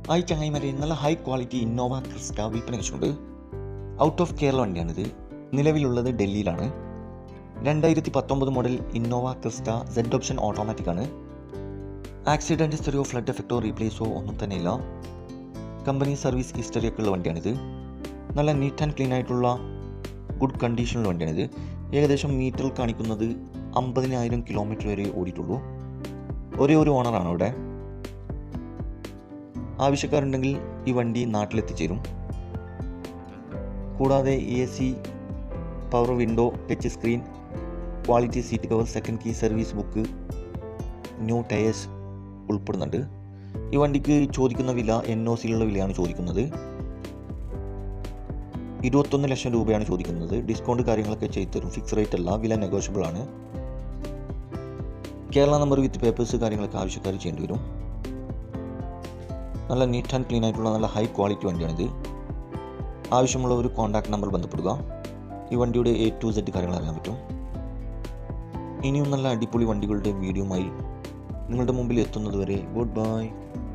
ആയി ചങ്ങായിമാരെ, നല്ല ഹൈ ക്വാളിറ്റി ഇന്നോവ ക്രിസ്റ്റ വിൽപ്പനയ്ക്ക് വെച്ചിട്ടുണ്ട്. ഔട്ട് ഓഫ് കേരള വണ്ടിയാണിത്. നിലവിലുള്ളത് ഡൽഹിയിലാണ്. 2019 model Innova Crysta Z option automatic ആണ്. ആക്സിഡൻറ്റ് ഹിസ്റ്ററിയോ ഫ്ലഡ് എഫക്റ്റോ റീപ്ലേസോ ഒന്നും തന്നെയില്ല. കമ്പനി സർവീസ് ഹിസ്റ്ററിയൊക്കെ ഉള്ള വണ്ടിയാണിത്. നല്ല നീറ്റ് ആൻഡ് ക്ലീൻ ആയിട്ടുള്ള ഗുഡ് കണ്ടീഷനുള്ള വണ്ടിയാണിത്. ഏകദേശം മീറ്ററിൽ കാണിക്കുന്നത് 50,000 കിലോമീറ്റർ വരെ ഓടിയിട്ടുള്ളൂ. ഒരേ ഒരു ഓണറാണ് ഇവിടെ. ആവശ്യക്കാരുണ്ടെങ്കിൽ ഈ വണ്ടി നാട്ടിലെത്തിച്ചേരും. കൂടാതെ AC, power window, touch screen, quality seat cover, second key, service book, new tyres ഉൾപ്പെടുന്നുണ്ട്. ഈ വണ്ടിക്ക് ചോദിക്കുന്ന വില NOCയിലുള്ള വിലയാണ് ചോദിക്കുന്നത്. 21 ലക്ഷം രൂപയാണ് ചോദിക്കുന്നത്. ഡിസ്കൗണ്ട് കാര്യങ്ങളൊക്കെ ചെയ്തു തരും. ഫിക്സ് റേറ്റ് അല്ല, വില നെഗോഷ്യബിൾ ആണ്. കേരള നമ്പർ വിത്ത് പേപ്പേഴ്സ് കാര്യങ്ങളൊക്കെ ആവശ്യക്കാർ ചെയ്യേണ്ടി വരും. നല്ല നീറ്റ് ആൻഡ് ക്ലീൻ ആയിട്ടുള്ള നല്ല ഹൈ ക്വാളിറ്റി വണ്ടിയാണിത്. ആവശ്യമുള്ള ഒരു കോൺടാക്ട് നമ്പർ ബന്ധപ്പെടുക. ഈ വണ്ടിയുടെ A to Z കാര്യങ്ങൾ അറിയാൻ പറ്റും. ഇനിയും നല്ല അടിപൊളി വണ്ടികളുടെ വീഡിയോയുമായി നിങ്ങളുടെ മുമ്പിൽ എത്തുന്നതുവരെ ഗുഡ് ബൈ.